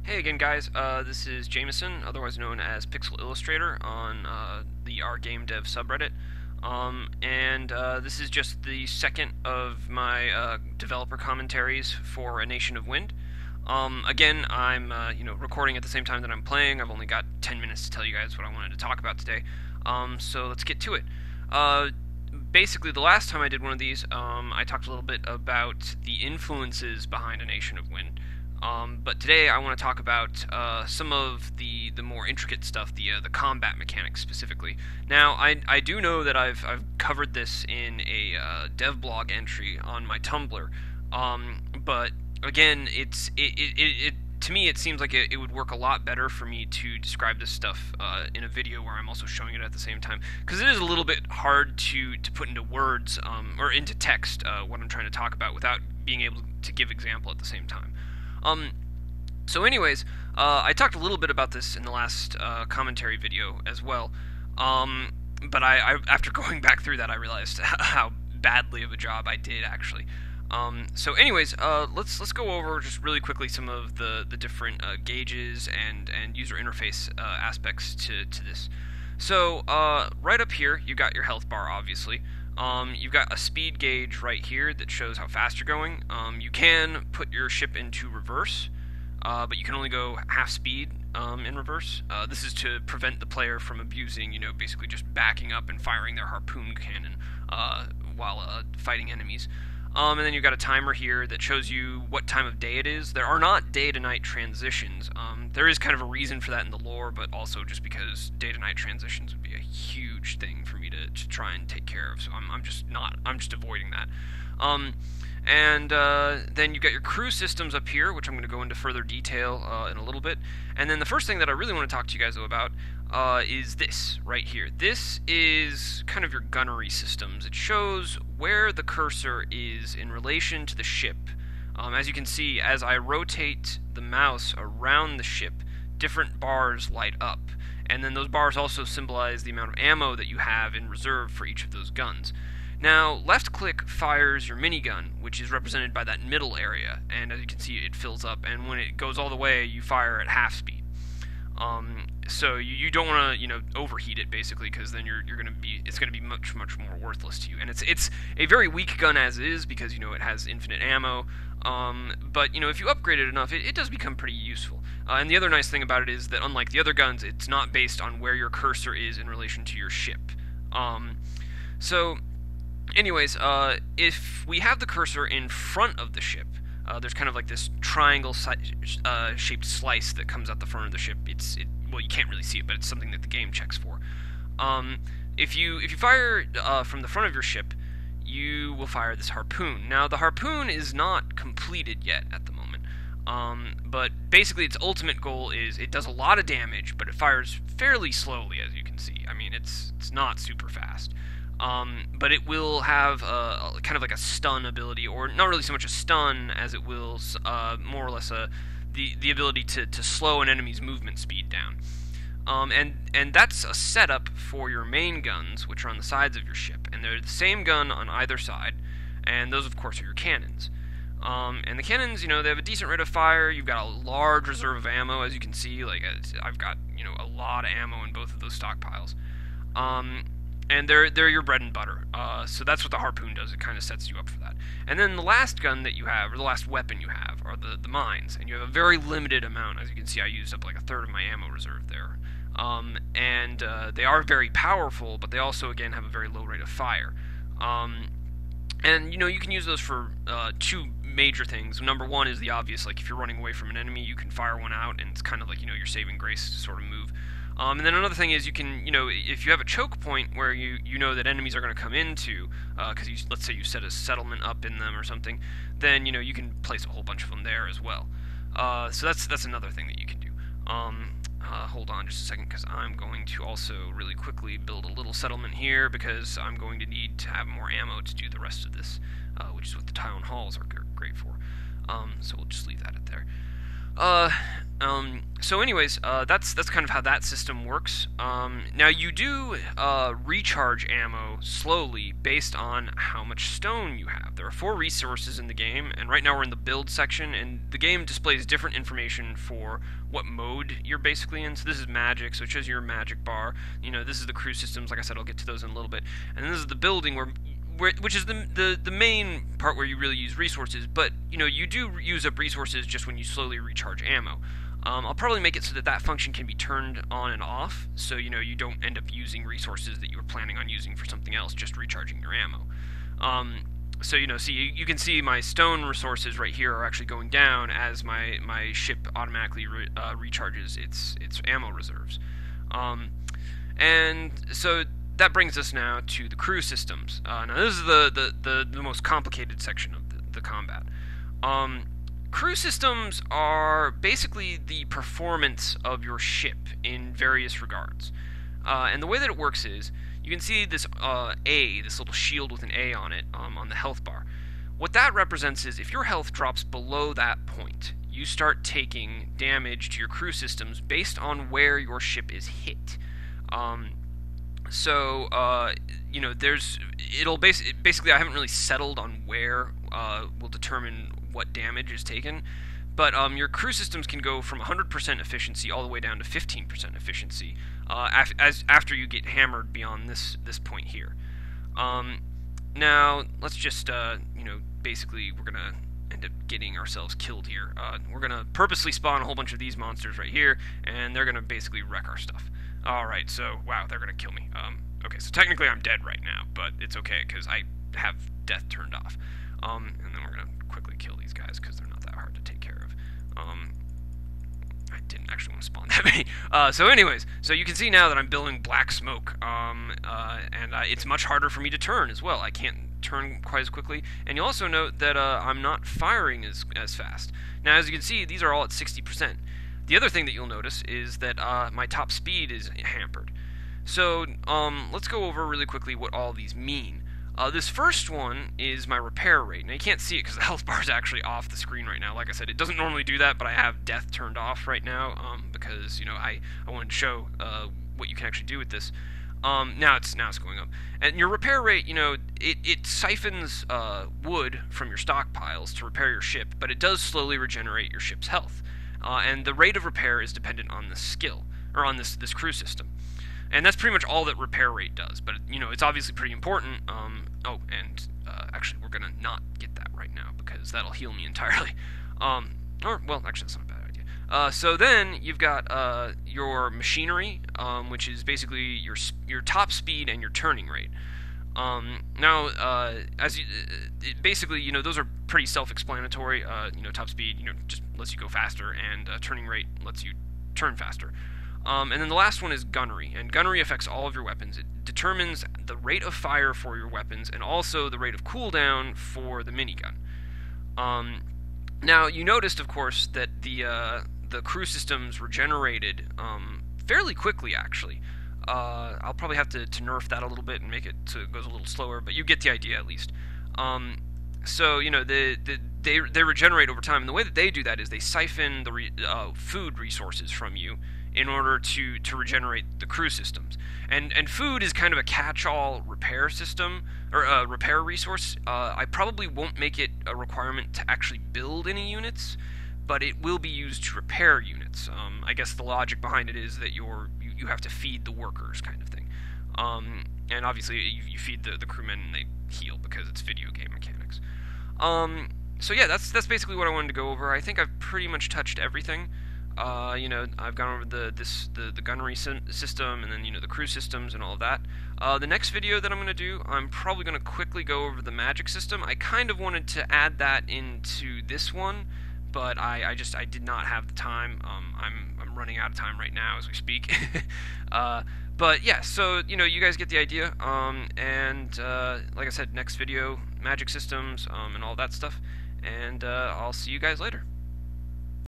Hey again, guys. This is Jameson, otherwise known as Pixel Illustrator, on the R Game Dev subreddit. This is just the second of my developer commentaries for A Nation of Wind. Again, I'm recording at the same time that I'm playing. I've only got 10 minutes to tell you guys what I wanted to talk about today. So let's get to it. Basically, the last time I did one of these, I talked a little bit about the influences behind A Nation of Wind. But today I want to talk about some of the more intricate stuff, the combat mechanics specifically. Now I do know that I've covered this in a dev blog entry on my Tumblr, but again it to me it seems like it would work a lot better for me to describe this stuff in a video where I'm also showing it at the same time, because it is a little bit hard to put into words or into text what I'm trying to talk about without being able to give example at the same time. Um, so anyways, I talked a little bit about this in the last commentary video as well, but after going back through that, I realized how badly of a job I did actually. So anyways, let's go over just really quickly some of the different gauges and user interface aspects to this. So right up here, you got your health bar, obviously. You've got a speed gauge right here that shows how fast you're going. You can put your ship into reverse, but you can only go half speed in reverse. This is to prevent the player from abusing, basically just backing up and firing their harpoon cannon while fighting enemies. And then you've got a timer here that shows you what time of day it is. There are not day to night transitions. There is kind of a reason for that in the lore, but also just because day to night transitions would be a huge thing for me to try and take care of. So I'm just avoiding that. Then you've got your crew systems up here, which I'm going to go into further detail in a little bit. And then the first thing that I really want to talk to you guys about is this right here. This is kind of your gunnery systems. It shows where the cursor is in relation to the ship. As you can see, as I rotate the mouse around the ship, different bars light up. And then those bars also symbolize the amount of ammo that you have in reserve for each of those guns. Now, left click fires your minigun, which is represented by that middle area, and as you can see, it fills up, and when it goes all the way, you fire at half speed. So you don't want to overheat it, basically, because then it's gonna be much more worthless to you. And it's a very weak gun as is, because it has infinite ammo. But if you upgrade it enough, it does become pretty useful. And the other nice thing about it is that unlike the other guns, it's not based on where your cursor is in relation to your ship. So anyways, if we have the cursor in front of the ship, there's kind of like this triangle shaped slice that comes out the front of the ship. Well, you can't really see it, but it's something that the game checks for. If you fire from the front of your ship, you will fire this harpoon. Now, the harpoon is not completed yet at the moment, but basically its ultimate goal is it does a lot of damage, but it fires fairly slowly, as you can see. I mean, it's not super fast. But it will have kind of like a stun ability, or not really so much a stun as it will more or less the ability to slow an enemy's movement speed down. And that's a setup for your main guns, which are on the sides of your ship, and they're the same gun on either side, and those of course are your cannons. And the cannons, they have a decent rate of fire. You've got a large reserve of ammo, as you can see. Like I've got a lot of ammo in both of those stockpiles. And they're your bread and butter. So that's what the harpoon does. It kind of sets you up for that. And then the last gun that you have, or the last weapon you have, are the mines. And you have a very limited amount. As you can see, I used up like a third of my ammo reserve there. They are very powerful, but they also, again, have a very low rate of fire. And you can use those for two major things. Number one is the obvious, like if you're running away from an enemy, you can fire one out, and it's kind of like, your saving grace sort of move. And then another thing is you can, if you have a choke point where you know that enemies are going to come into, because let's say you set a settlement up in them or something, then you can place a whole bunch of them there as well. So that's another thing that you can do. Hold on just a second, because I'm going to also really quickly build a little settlement here, because I'm going to need to have more ammo to do the rest of this, which is what the town halls are great for. So we'll just leave that at there. So anyways, that's kind of how that system works. Now you do recharge ammo slowly based on how much stone you have. There are 4 resources in the game, and right now we're in the build section, and the game displays different information for what mode you're basically in. So this is magic, so it shows your magic bar. This is the crew systems. Like I said, I'll get to those in a little bit. And then this is the building which is the main part where you really use resources. But you do use up resources just when you slowly recharge ammo. I'll probably make it so that function can be turned on and off, so you don't end up using resources that you were planning on using for something else, just recharging your ammo. So see, you can see my stone resources right here are actually going down as my ship automatically recharges its ammo reserves. And so that brings us now to the crew systems. Now this is the most complicated section of the combat. Crew systems are basically the performance of your ship in various regards. And the way that it works is, you can see this this little shield with an A on it, on the health bar. What that represents is if your health drops below that point, you start taking damage to your crew systems based on where your ship is hit. It'll basically, I haven't really settled on where will determine what damage is taken, but your crew systems can go from 100% efficiency all the way down to 15% efficiency after you get hammered beyond this point here. Now let's just basically we're gonna end up getting ourselves killed here. We're gonna purposely spawn a whole bunch of these monsters right here, and they're gonna basically wreck our stuff. Alright, so wow, they're gonna kill me. Okay, so technically I'm dead right now, but it's okay because I have death turned off. And then we're gonna quickly kill these guys because they're not that hard to take care of. I didn't actually want to spawn that many. So anyways, so you can see now that I'm building black smoke, and it's much harder for me to turn as well. I can't turn quite as quickly, and you'll also note that I'm not firing as fast. Now, as you can see, these are all at 60%. The other thing that you'll notice is that my top speed is hampered. So let's go over really quickly what all these mean. This first one is my repair rate. Now you can't see it because the health bar is actually off the screen right now. Like I said, it doesn't normally do that, but I have death turned off right now because I wanted to show what you can actually do with this. Now it's going up, and your repair rate, it siphons wood from your stockpiles to repair your ship, but it does slowly regenerate your ship's health. And the rate of repair is dependent on the skill, or on this crew system. And that's pretty much all that repair rate does, but it's obviously pretty important. Actually, we're gonna not get that right now because that'll heal me entirely. Well, actually, that's not a bad idea. So then you've got your machinery, which is basically your top speed and your turning rate. Basically, those are pretty self-explanatory. Top speed, just lets you go faster, and turning rate lets you turn faster. And then the last one is gunnery, and gunnery affects all of your weapons. It determines the rate of fire for your weapons, and also the rate of cooldown for the minigun. Now, you noticed, of course, that the crew systems regenerated fairly quickly, actually. I'll probably have to nerf that a little bit and make it so it goes a little slower, but you get the idea at least. So they regenerate over time, and the way that they do that is they siphon the food resources from you in order to regenerate the crew systems. And food is kind of a catch-all repair system, or repair resource. I probably won't make it a requirement to actually build any units, but it will be used to repair units. I guess the logic behind it is that you have to feed the workers, kind of thing. And obviously you feed the crewmen and they heal because it's video game mechanics. So yeah, that's basically what I wanted to go over. I think I've pretty much touched everything. I've gone over the gunnery system, and then the crew systems and all of that. The next video that I'm going to do, I'm probably going to quickly go over the magic system. I kind of wanted to add that into this one, but I did not have the time. I'm running out of time right now as we speak. But yeah, so you guys get the idea. Like I said, next video, magic systems, and all that stuff. And I'll see you guys later.